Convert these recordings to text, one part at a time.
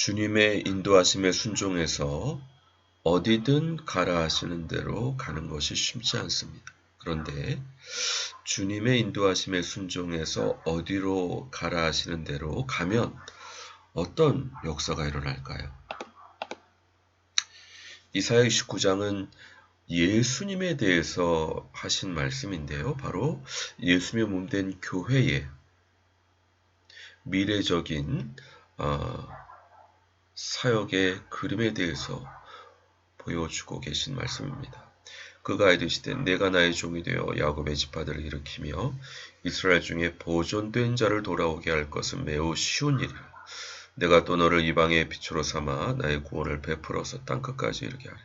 주님의 인도하심에 순종해서 어디든 가라 하시는 대로 가는 것이 쉽지 않습니다. 그런데 주님의 인도하심에 순종해서 어디로 가라 하시는 대로 가면 어떤 역사가 일어날까요? 이사야 29장은 예수님에 대해서 하신 말씀인데요. 바로 예수님의 몸된 교회의 미래적인 사역의 그림에 대해서 보여주고 계신 말씀입니다. 그가 이르시되 내가 나의 종이 되어 야곱의 지파들을 일으키며 이스라엘 중에 보존된 자를 돌아오게 할 것은 매우 쉬운 일이라. 내가 또 너를 이방의 빛으로 삼아 나의 구원을 베풀어서 땅끝까지 이르게 하리라.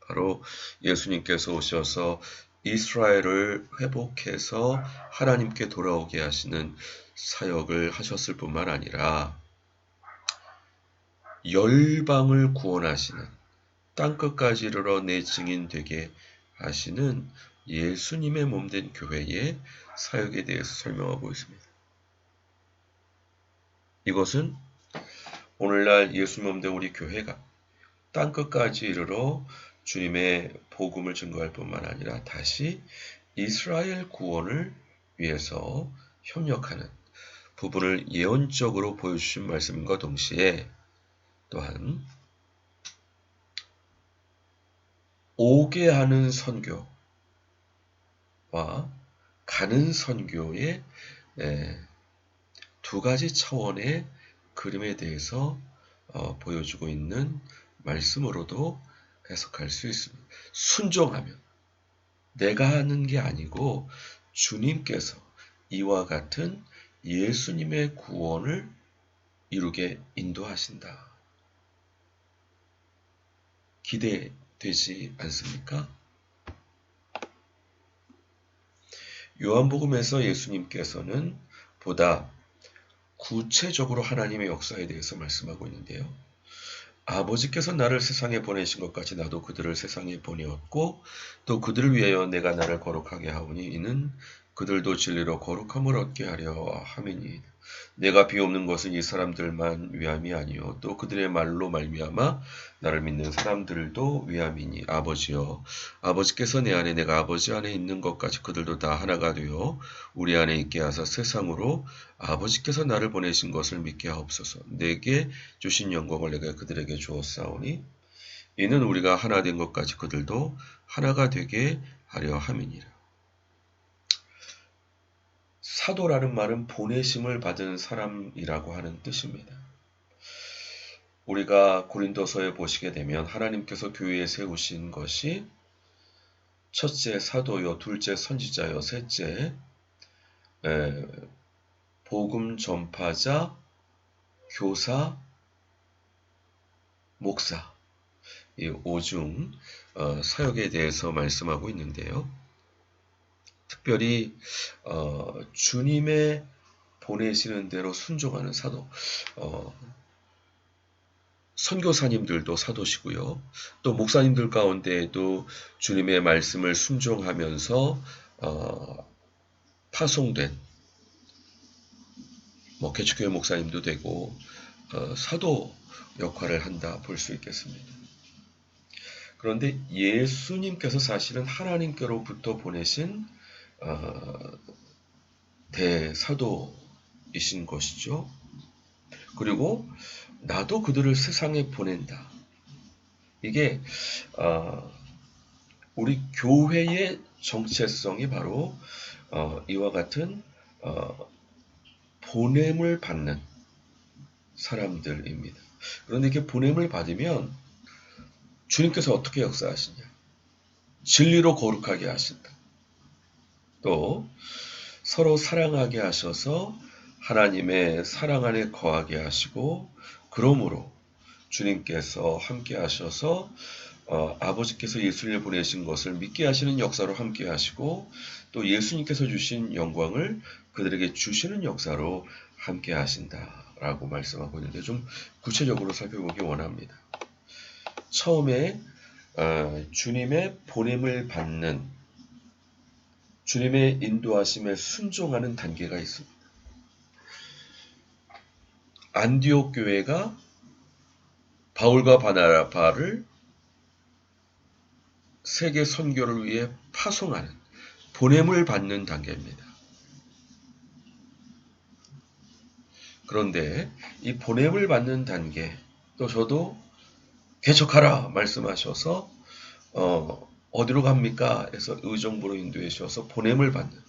바로 예수님께서 오셔서 이스라엘을 회복해서 하나님께 돌아오게 하시는 사역을 하셨을 뿐만 아니라 열방을 구원하시는 땅끝까지 이르러 내 증인 되게 하시는 예수님의 몸된 교회의 사역에 대해서 설명하고 있습니다. 이것은 오늘날 예수님 몸된 우리 교회가 땅끝까지 이르러 주님의 복음을 증거할 뿐만 아니라 다시 이스라엘 구원을 위해서 협력하는 부분을 예언적으로 보여주신 말씀과 동시에 또한 오게 하는 선교와 가는 선교의 두 가지 차원의 그림에 대해서 보여주고 있는 말씀으로도 해석할 수 있습니다. 순종하면 내가 하는 게 아니고 주님께서 이와 같은 예수님의 구원을 이루게 인도하신다. 기대되지 않습니까? 요한복음에서 예수님께서는 보다 구체적으로 하나님의 역사에 대해서 말씀하고 있는데요. 아버지께서 나를 세상에 보내신 것 같이 나도 그들을 세상에 보내었고 또 그들을 위하여 내가 나를 거룩하게 하오니 이는 그들도 진리로 거룩함을 얻게 하려 함이니 내가 비옵는 것은 이 사람들만 위함이 아니요 또 그들의 말로 말미암아 나를 믿는 사람들도 위함이니 아버지여 아버지께서 내 안에 내가 아버지 안에 있는 것까지 그들도 다 하나가 되어 우리 안에 있게 하사 세상으로 아버지께서 나를 보내신 것을 믿게 하옵소서. 내게 주신 영광을 내가 그들에게 주었사오니 이는 우리가 하나 된 것까지 그들도 하나가 되게 하려 함이니라. 사도라는 말은 보내심을 받은 사람이라고 하는 뜻입니다. 우리가 고린도서에 보시게 되면 하나님께서 교회에 세우신 것이 첫째 사도요, 둘째 선지자요, 셋째 복음 전파자, 교사, 목사 이 5중 사역에 대해서 말씀하고 있는데요. 특별히 주님의 보내시는 대로 순종하는 사도, 선교사님들도 사도시고요. 또 목사님들 가운데에도 주님의 말씀을 순종하면서 파송된 개척교회 목사님도 되고 사도 역할을 한다 볼 수 있겠습니다. 그런데 예수님께서 사실은 하나님께로부터 보내신 대사도이신 것이죠. 그리고 나도 그들을 세상에 보낸다. 이게 우리 교회의 정체성이 바로 이와 같은 보냄을 받는 사람들입니다. 그런데 이렇게 보냄을 받으면 주님께서 어떻게 역사하시냐? 진리로 거룩하게 하신다. 또 서로 사랑하게 하셔서 하나님의 사랑 안에 거하게 하시고 그러므로 주님께서 함께 하셔서 아버지께서 예수님을 보내신 것을 믿게 하시는 역사로 함께 하시고 또 예수님께서 주신 영광을 그들에게 주시는 역사로 함께 하신다라고 말씀하고 있는데 좀 구체적으로 살펴보기 원합니다. 처음에 주님의 보냄을 받는 주님의 인도하심에 순종하는 단계가 있습니다. 안디옥 교회가 바울과 바나바를 세계 선교를 위해 파송하는, 보냄을 받는 단계입니다. 그런데 이 보냄을 받는 단계, 또 저도 개척하라 말씀하셔서 어디로 갑니까? 해서 의정부로 인도해 주셔서 보냄을 받는.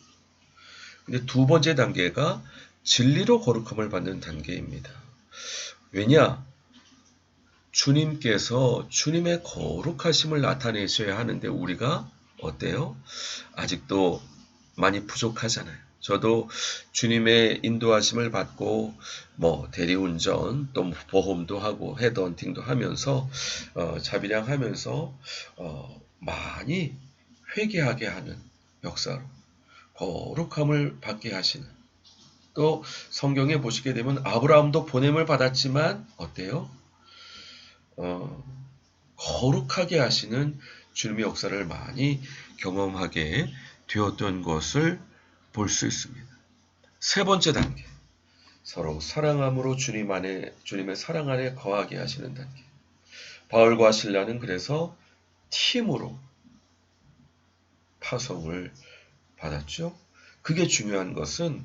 근데 두 번째 단계가 진리로 거룩함을 받는 단계입니다. 왜냐? 주님께서 주님의 거룩하심을 나타내셔야 하는데 우리가 어때요? 아직도 많이 부족하잖아요. 저도 주님의 인도하심을 받고 대리운전 또 보험도 하고 헤드헌팅도 하면서 자비량하면서 많이 회개하게 하는 역사로 거룩함을 받게 하시는, 또 성경에 보시게 되면 아브라함도 보냄을 받았지만 어때요? 거룩하게 하시는 주님의 역사를 많이 경험하게 되었던 것을 볼 수 있습니다. 세 번째 단계, 서로 사랑함으로 주님의 사랑 안에 거하게 하시는 단계. 바울과 실라는 그래서 팀으로 파송을 받았죠. 그게 중요한 것은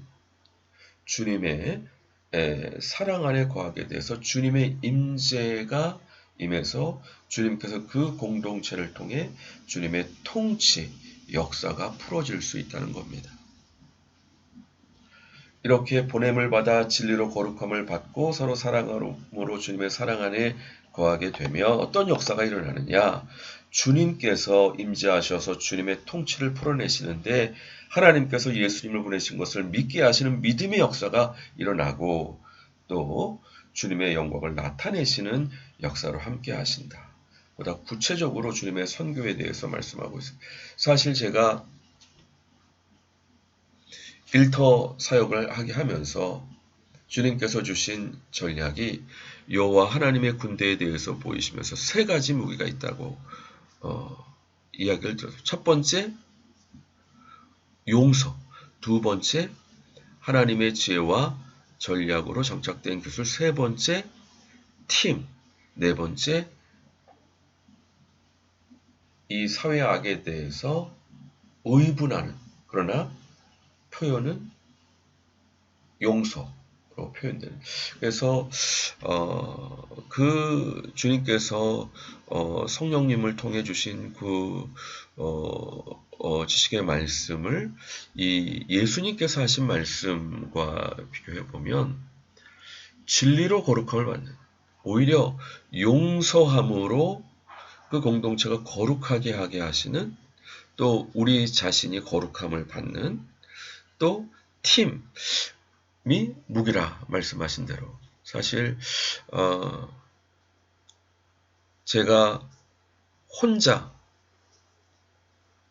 주님의 사랑 안에 거하게 돼서 주님의 임재가 임해서 주님께서 그 공동체를 통해 주님의 통치, 역사가 풀어질 수 있다는 겁니다. 이렇게 보냄을 받아 진리로 거룩함을 받고 서로 사랑으로 주님의 사랑 안에 거하게 되면 어떤 역사가 일어나느냐? 주님께서 임재하셔서 주님의 통치를 풀어내시는데 하나님께서 예수님을 보내신 것을 믿게 하시는 믿음의 역사가 일어나고 또 주님의 영광을 나타내시는 역사로 함께 하신다. 보다 구체적으로 주님의 선교에 대해서 말씀하고 있습니다. 사실 제가 일터 사역을 하게 하면서 주님께서 주신 전략이 여호와 하나님의 군대에 대해서 보이시면서 세 가지 무기가 있다고 이야기를 들었어요. 첫 번째, 용서. 두 번째, 하나님의 지혜와 전략으로 정착된 기술. 세 번째, 팀. 네 번째, 이 사회 악에 대해서 의분하는, 그러나 표현은 용서로 표현되는. 그래서 그 주님께서 성령님을 통해 주신 그 지식의 말씀을 이 예수님께서 하신 말씀과 비교해 보면 진리로 거룩함을 받는, 오히려 용서함으로 그 공동체가 거룩하게 하게 하시는, 또 우리 자신이 거룩함을 받는, 또 팀이 무기라 말씀하신 대로. 사실 제가 혼자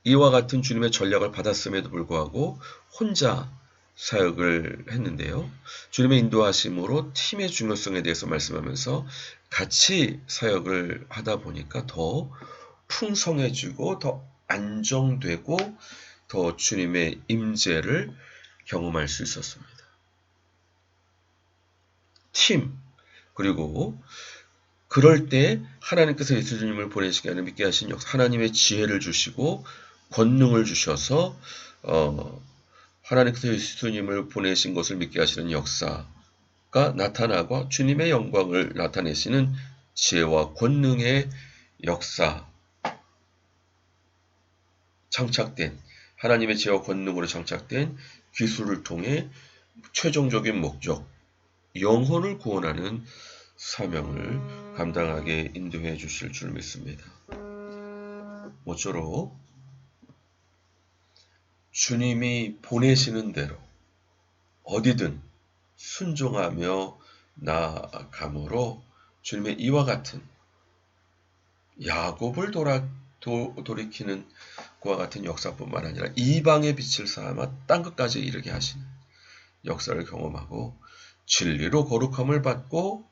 이와 같은 주님의 전략을 받았음에도 불구하고 혼자 사역을 했는데요. 주님의 인도하심으로 팀의 중요성에 대해서 말씀하면서 같이 사역을 하다 보니까 더 풍성해지고 더 안정되고 더 주님의 임재를 경험할 수 있었습니다. 팀, 그리고 그럴 때 하나님께서 예수님을 보내시게 하는 믿게 하신 역사, 하나님의 지혜를 주시고 권능을 주셔서 하나님께서 예수님을 보내신 것을 믿게 하시는 역사가 나타나고 주님의 영광을 나타내시는 지혜와 권능의 역사, 장착된 하나님의 지혜와 권능으로 장착된 기술을 통해 최종적인 목적, 영혼을 구원하는 사명을 감당하게 인도해 주실 줄 믿습니다. 모쪼록 주님이 보내시는 대로 어디든 순종하며 나아감으로 주님의 이와 같은 야곱을 돌이키는 그와 같은 역사뿐만 아니라 이방의 빛을 삼아 땅끝까지 이르게 하시는 역사를 경험하고 진리로 거룩함을 받고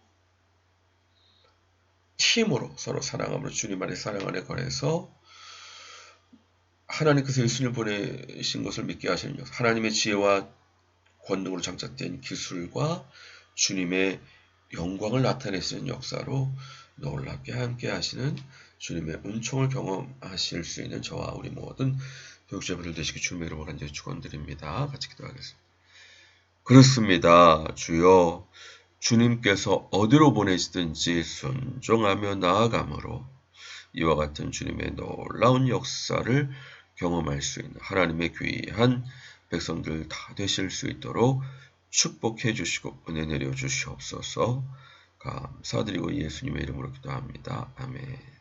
팀으로 서로 사랑함으로 주님 안에 사랑 안에 거해서 하나님께서 예수님을 보내신 것을 믿게 하시는 역사, 하나님의 지혜와 권능으로 장착된 기술과 주님의 영광을 나타내시는 역사로 놀랍게 함께 하시는 주님의 은총을 경험하실 수 있는 저와 우리 모든 교육자분들 되시기 주님의 이름으로 간절히 축원드립니다. 같이 기도하겠습니다. 그렇습니다. 주여, 주님께서 어디로 보내시든지 순종하며 나아감으로 이와 같은 주님의 놀라운 역사를 경험할 수 있는 하나님의 귀한 백성들 다 되실 수 있도록 축복해 주시고 은혜 내려 주시옵소서. 감사드리고 예수님의 이름으로 기도합니다. 아멘.